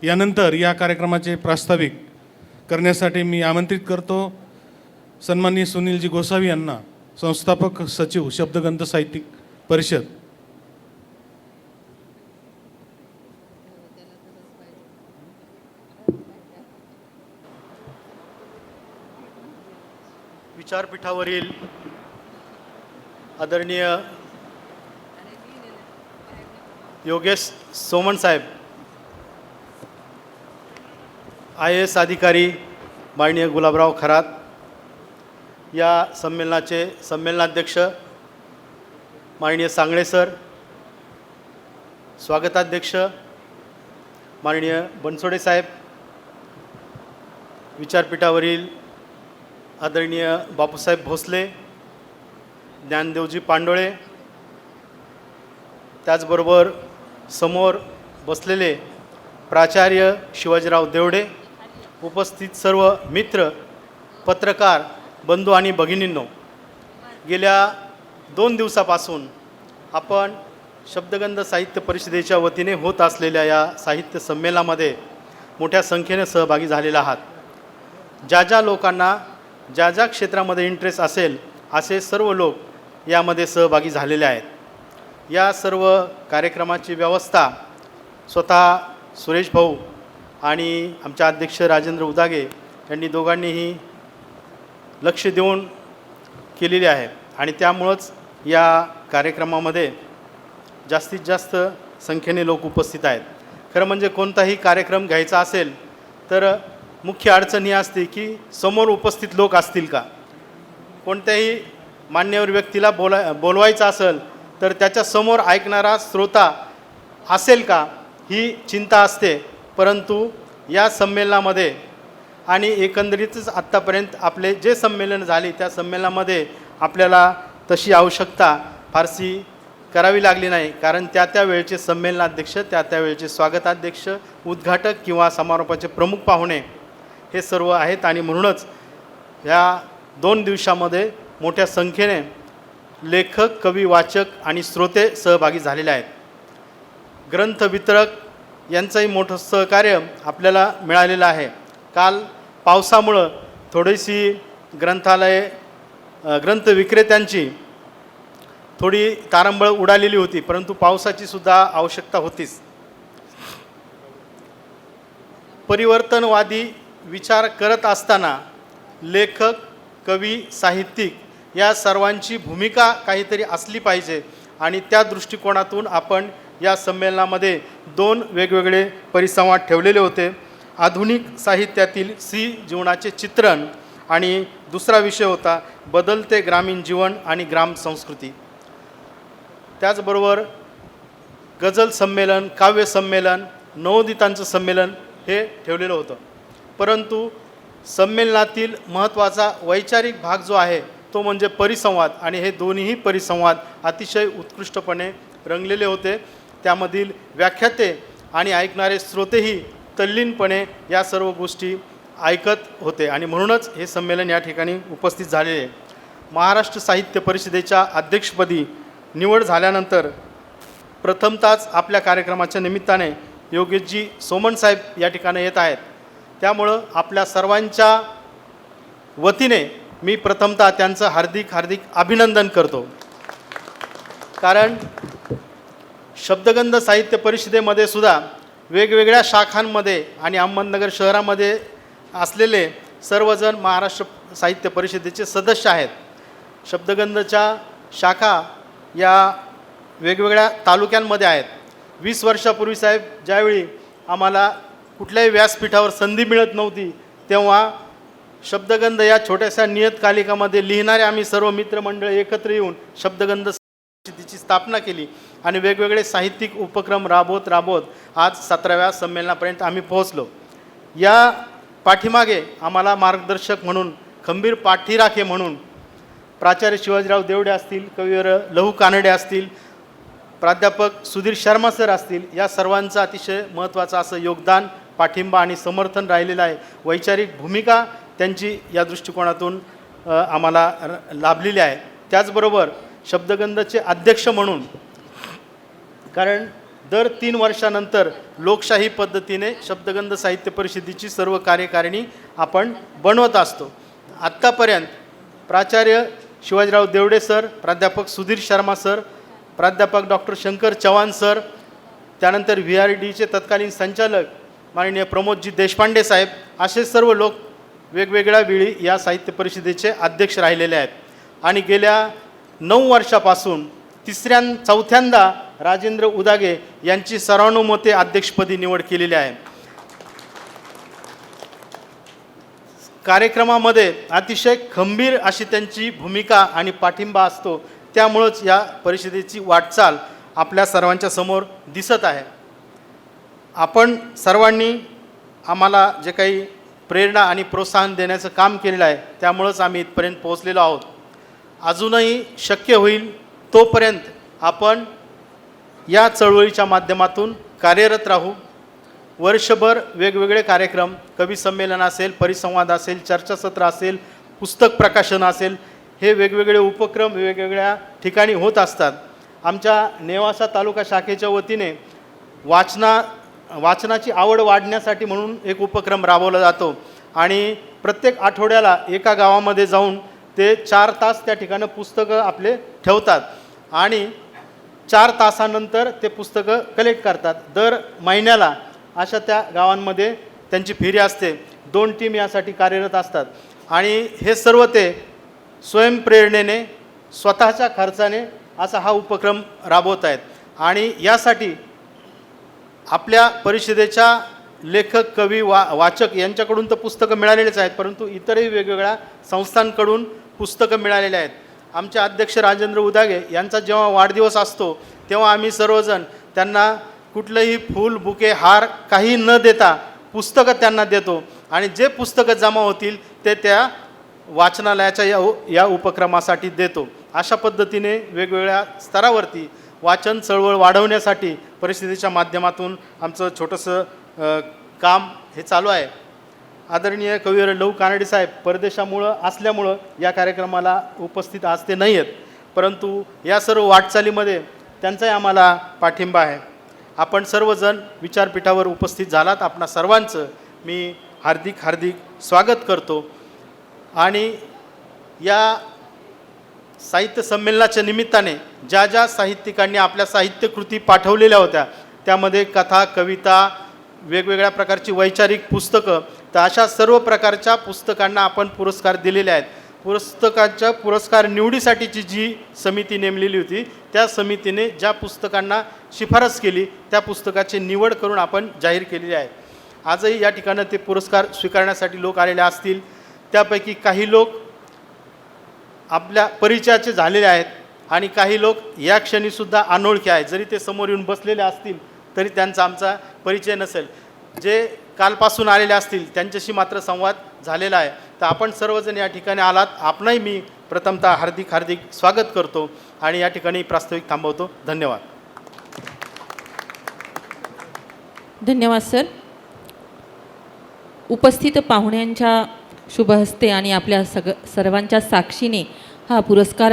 यानंतर या कार्यक्रमाचे प्रास्ताविक करण्यासाठी मी आमंत्रित करतो सन्माननीय सुनीलजी गोसावी यांना, संस्थापक सचिव शब्दगंध साहित्यिक परिषद। विचारपीठावरील आदरणीय योगेश सोमण साहेब, IAS अधिकारी माननीय गुलाबराव खरात, या संमेलनाचे संमेलनाध्यक्ष माननीय सांगळे सर, स्वागताध्यक्ष माननीय बनसोडे साहेब, विचारपीठावरील आदरणीय बापूसाहेब भोसले, ज्ञानदेवजी पांडोळे, त्याचबरोबर समोर बसलेले प्राचार्य शिवाजीराव देवडे, उपस्थित सर्व मित्र, पत्रकार बंधू आणि भगिनींनो, गेल्या 2 दिवसापासून आपण शब्दगंध साहित्य परिषदेच्या वतीने होत असलेल्या या साहित्य संमेलनामध्ये मोठ्या संख्येने सहभागी झालेला आहात। ज्या ज्या लोकांना ज्या ज्या क्षेत्रामध्ये इंटरेस्ट असेल असे सर्व लोक यामध्ये सहभागी झालेले आहेत। या सर्व कार्यक्रमाची व्यवस्था स्वतः सुरेश भाऊ आणि आमचे अध्यक्ष राजेंद्र उदागे यांनी दोघांनीही लक्ष देऊन केलेली आहे आणि त्यामुळंच या कार्यक्रमामध्ये जास्तीत जास्त संख्येने लोक उपस्थित आहेत। खरं म्हणजे कोणताही कार्यक्रम घ्यायचा असेल तर मुख्य अडचण ही असते की समोर उपस्थित लोक असतील का। कोणत्याही मान्यवर व्यक्तीला बोलवायचं असेल तर त्याच्यासमोर ऐकणारा श्रोता असेल का ही चिंता असते। परंतु या संमेलनामध्ये आणि एकंदरीतच आत्तापर्यंत आपले जे संमेलन झाले त्या संमेलनामध्ये आपल्याला तशी आवश्यकता फारशी करावी लागली नाही, कारण त्या वेळचे संमेलनाध्यक्ष, त्या वेळचे स्वागताध्यक्ष, उद्घाटक किंवा समारोपाचे प्रमुख पाहुणे हे सर्व आहेत आणि म्हणूनच या 2 दिवसामध्ये मोठ्या संख्येने लेखक, कवी, वाचक आणि श्रोते सहभागी झालेले आहेत। ग्रंथ वितरक यांचंही मोठं सहकार्य आपल्याला मिळालेलं आहे। काल पावसामुळं थोडीशी ग्रंथ विक्रेत्यांची थोडी तारंबळ उडालेली होती, परंतु पावसाची सुद्धा आवश्यकता होतीच। परिवर्तनवादी विचार करत असताना लेखक, कवी, साहित्यिक या सर्वांची भूमिका काहीतरी असली पाहिजे आणि त्या दृष्टिकोनातून आपण या संमेलनामध्ये 2 वेगवेगळे परिसंवाद ठेवलेले होते। आधुनिक साहित्यातील स्त्री जीवनाचे चित्रण आणि दुसरा विषय होता बदलते ग्रामीण जीवन आणि ग्राम संस्कृती। त्याचबरोबर गझल संमेलन, काव्य संमेलन, नवोदितांचं संमेलन हे ठेवलेलं होतं। परंतु संमेलनातील महत्त्वाचा वैचारिक भाग जो आहे तो म्हणजे परिसंवाद आणि हे दोन्हीही परिसंवाद अतिशय उत्कृष्टपणे रंगलेले होते। त्यामधील व्याख्याते आणि ऐकणारे श्रोतेही तल्लीनपणे या सर्व गोष्टी ऐकत होते आणि म्हणूनच हे संमेलन या ठिकाणी उपस्थित झालेले आहे। महाराष्ट्र साहित्य परिषदेच्या अध्यक्षपदी निवड झाल्यानंतर प्रथमतःच आपल्या कार्यक्रमाच्या निमित्ताने योगेशजी सोमण साहेब या ठिकाणी येत आहेत। त्यामुळं आपल्या सर्वांच्या वतीने मी प्रथमतः त्यांचं हार्दिक अभिनंदन करतो, कारण शब्दगंध साहित्य परिषदेमध्ये सुद्धा वेगवेगळ्या शाखांमध्ये आणि अहमदनगर शहरामध्ये असलेले सर्वजण महाराष्ट्र साहित्य परिषदेचे सदस्य आहेत। शब्दगंधच्या शाखा या वेगवेगळ्या तालुक्यांमध्ये आहेत। 20 वर्षापूर्वी साहेब ज्यावेळी आम्हाला कुठल्याही व्यासपीठावर संधी मिळत नव्हती तेव्हा शब्दगंध या छोट्याशा नियतकालिकामध्ये लिहिणारे आम्ही सर्व मित्रमंडळ एकत्र येऊन शब्दगंध परिषदेची स्थापना केली आणि वेगवेगळे साहित्यिक उपक्रम राबवत आज 17व्या संमेलनापर्यंत आम्ही पोहोचलो। या पाठीमागे आम्हाला मार्गदर्शक म्हणून, खंबीर पाठीराखे म्हणून प्राचार्य शिवाजीराव देवडे असतील, कविवर लहू कानडे असतील, प्राध्यापक सुधीर शर्मा सर असतील, या सर्वांचं अतिशय महत्त्वाचं असं योगदान, पाठिंबा आणि समर्थन राहिलेलं आहे। वैचारिक भूमिका त्यांची या दृष्टिकोनातून आम्हाला लाभलेली आहे। त्याचबरोबर शब्दगंधचे अध्यक्ष म्हणून, कारण दर 3 वर्षानंतर लोकशाही पद्धतीने शब्दगंध साहित्य परिषदेची सर्व कार्यकारिणी आपण बनवत असतो. आत्तापर्यंत प्राचार्य शिवाजीराव देवडे सर, प्राध्यापक सुधीर शर्मा सर, प्राध्यापक डॉक्टर शंकर चव्हाण सर, त्यानंतर VRDचे तत्कालीन संचालक माननीय प्रमोदजी देशपांडे साहेब, असे सर्व लोक वेगवेगळ्या वेळी या साहित्य परिषदेचे अध्यक्ष राहिलेले आहेत. आणि गेल्या 9 वर्षापासून चौथ्यांदा राजेंद्र उदागे यांची सर्वानुमते अध्यक्षपदी निवड केलेली आहे. कार्यक्रमामध्ये अतिशय खंबीर अशी त्यांची भूमिका आणि पाठिंबा असतो. त्यामुळंच या परिषदेची वाटचाल आपल्या सर्वांच्या समोर दिसत आहे. आपण सर्वांनी आम्हाला जे काही प्रेरणा आणि प्रोत्साहन देण्याचं काम केलेलं आहे, त्यामुळंच आम्ही इथपर्यंत पोहोचलेलो आहोत. अजूनही शक्य होईल तोपर्यंत आपण या चळवळीच्या माध्यमातून कार्यरत राहू. वर्षभर वेगवेगळे कार्यक्रम, कवी संमेलन असेल, परिसंवाद असेल, चर्चासत्र असेल, पुस्तक प्रकाशन असेल, हे वेगवेगळे उपक्रम वेगवेगळ्या ठिकाणी होत असतात. आमच्या नेवासा तालुका शाखेच्या वतीने वाचनाची आवड वाढण्यासाठी म्हणून एक उपक्रम राबवला जातो आणि प्रत्येक आठवड्याला एका गावामध्ये जाऊन ते 4 तास त्या ठिकाणी पुस्तकं आपले ठेवतात आणि 4 तासानंतर ते पुस्तकं कलेक्ट करतात. दर महिन्याला अशा त्या गावांमध्ये त्यांची फेरी असते. 2 टीम यासाठी कार्यरत असतात आणि हे सर्व ते स्वयंप्रेरणेने स्वतःच्या खर्चाने असा हा उपक्रम राबवत आहेत. आणि यासाठी आपल्या परिषदेच्या लेखक, कवी, वाचक यांच्याकडून तर पुस्तकं मिळालेलीच आहेत, परंतु इतरही वेगवेगळ्या संस्थांकडून पुस्तकं मिळालेली आहेत. आमचे अध्यक्ष राजेंद्र उदागे यांचा जेव्हा वाढदिवस असतो तेव्हा आम्ही सर्वजण त्यांना कुठलंही फूल, बुके, हार काही न देता पुस्तकं त्यांना देतो आणि जे पुस्तकं जमा होतील ते त्या वाचनालयाच्या या उपक्रमासाठी देतो. अशा पद्धतीने वेगवेगळ्या स्तरावरती वाचन चळवळ वाढवण्यासाठी परिषदेच्या माध्यमातून आमचं छोटंसं काम हे चालू आहे. आदरणीय कविवर लहू कानडे साहेब असल्यामुळं या कार्यक्रमाला उपस्थित आज ते नाही आहेत, परंतु या सर्व वाटचालीमध्ये त्यांचाही आम्हाला पाठिंबा आहे. आपण सर्वजण विचारपीठावर उपस्थित झालात. आपणा सर्वांचं मी हार्दिक स्वागत करतो. आणि या साहित्य संमेलनाच्या निमित्ताने ज्या साहित्यिकांनी आपल्या साहित्यकृती पाठवलेल्या होत्या, त्यामध्ये कथा, कविता, वेगवेगळ्या प्रकारची वैचारिक पुस्तकं, तर अशा सर्व प्रकारच्या पुस्तकांना आपण पुरस्कार दिलेले आहेत. पुस्तकाच्या पुरस्कार निवडीसाठीची जी समिती नेमलेली होती, त्या समितीने ज्या पुस्तकांना शिफारस केली त्या पुस्तकाची निवड करून आपण जाहीर केलेली आहे. आजही या ठिकाणी ते पुरस्कार स्वीकारण्यासाठी लोक आलेले असतील. त्यापैकी काही लोक आपल्या परिचयाचे झालेले आहेत आणि काही लोक या क्षणीसुद्धा अनोळखी आहेत. जरी ते समोर येऊन बसलेले असतील तरी त्यांचा आमचा परिचय नसेल. जे कालपासून आलेले असतील त्यांच्याशी मात्र संवाद झालेला आहे. तर आपण सर्वजण या ठिकाणी आलात, आपणही मी प्रथमतः हार्दिक स्वागत करतो आणि या ठिकाणी प्रास्ताविक थांबवतो. धन्यवाद. धन्यवाद सर. उपस्थित पाहुण्यांच्या शुभहस्ते आणि आपल्या सर्वांच्या साक्षीने हा पुरस्कार